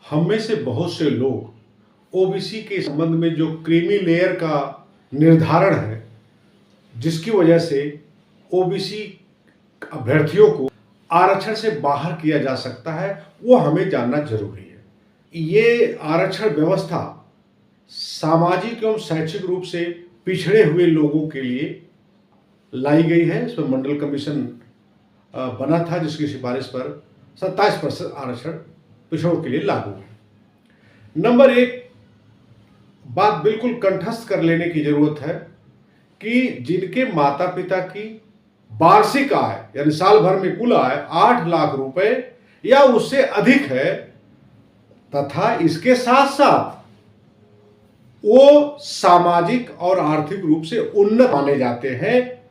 हम में से बहुत से लोग ओबीसी के संबंध में जो क्रीमी लेयर का निर्धारण है, जिसकी वजह से ओबीसी अभ्यर्थियों को आरक्षण से बाहर किया जा सकता है, वो हमें जानना जरूरी है। ये आरक्षण व्यवस्था सामाजिक एवं शैक्षिक रूप से पिछड़े हुए लोगों के लिए लाई गई है। इसमें मंडल कमीशन बना था, जिसकी सिफारिश पर 27% आरक्षण पिछड़ों के लिए लागू है। नंबर एक बात बिल्कुल कंठस्थ कर लेने की जरूरत है कि जिनके माता पिता की वार्षिक आय यानी साल भर में कुल आय 8 लाख रुपए या उससे अधिक है तथा इसके साथ साथ वो सामाजिक और आर्थिक रूप से उन्नत माने जाते हैं,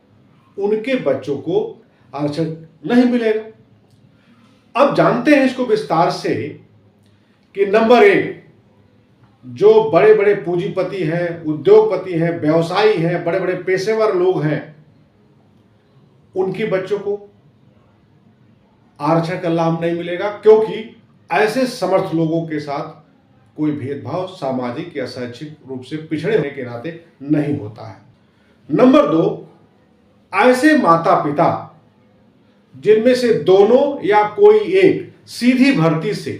उनके बच्चों को आरक्षण नहीं मिलेगा। अब जानते हैं इसको विस्तार से कि नंबर एक, जो बड़े बड़े पूंजीपति हैं, उद्योगपति हैं, व्यवसायी हैं, बड़े बड़े पेशेवर लोग हैं, उनके बच्चों को आरक्षण का लाभ नहीं मिलेगा, क्योंकि ऐसे समर्थ लोगों के साथ कोई भेदभाव सामाजिक या शैक्षिक रूप से पिछड़े होने के नाते नहीं होता है। नंबर दो, ऐसे माता पिता जिनमें से दोनों या कोई एक सीधी भर्ती से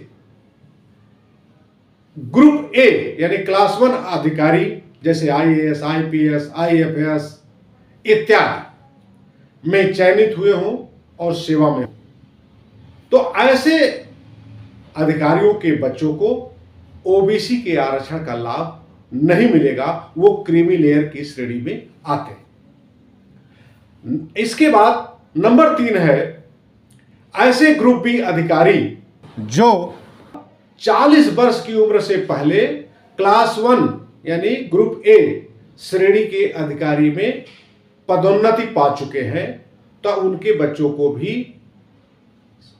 ग्रुप ए यानी क्लास 1 अधिकारी जैसे आईएएस, आईपीएस, आईएफएस इत्यादि में चयनित हुए हों और सेवा में हों, तो ऐसे अधिकारियों के बच्चों को ओबीसी के आरक्षण का लाभ नहीं मिलेगा, वो क्रीमी लेयर की श्रेणी में आते हैं। इसके बाद नंबर 3 है ऐसे ग्रुप बी अधिकारी जो 40 वर्ष की उम्र से पहले क्लास 1 यानी ग्रुप ए श्रेणी के अधिकारी में पदोन्नति पा चुके हैं, तो उनके बच्चों को भी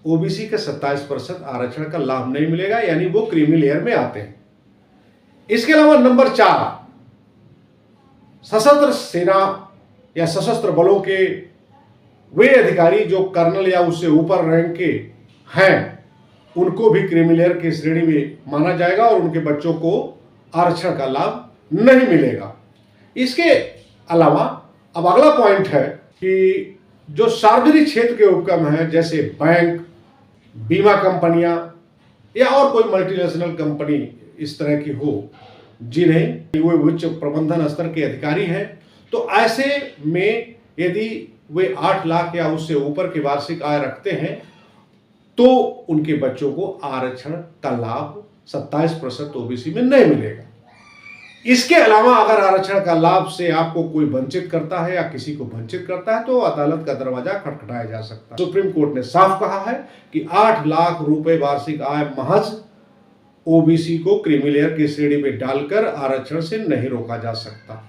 ओबीसी के 27% आरक्षण का लाभ नहीं मिलेगा, यानी वो क्रीमी लेयर में आते हैं। इसके अलावा नंबर 4, सशस्त्र सेना या सशस्त्र बलों के वे अधिकारी जो कर्नल या उससे ऊपर रैंक के हैं, उनको भी क्रीमी लेयर की श्रेणी में माना जाएगा और उनके बच्चों को आरक्षण का लाभ नहीं मिलेगा। इसके अलावा अब अगला पॉइंट है कि जो सार्वजनिक क्षेत्र के उपक्रम हैं, जैसे बैंक, बीमा कंपनियां या और कोई मल्टीनेशनल कंपनी इस तरह की हो, जिन्हें वे उच्च प्रबंधन स्तर के अधिकारी हैं, तो ऐसे में यदि वे 8 लाख या उससे ऊपर की वार्षिक आय रखते हैं, तो उनके बच्चों को आरक्षण का लाभ 27% ओबीसी में नहीं मिलेगा। इसके अलावा अगर आरक्षण का लाभ से आपको कोई वंचित करता है या किसी को वंचित करता है, तो अदालत का दरवाजा खटखटाया जा सकता है। सुप्रीम कोर्ट ने साफ कहा है कि 8 लाख रुपए वार्षिक आय महज ओबीसी को क्रीमी लेयर की श्रेणी में डालकर आरक्षण से नहीं रोका जा सकता।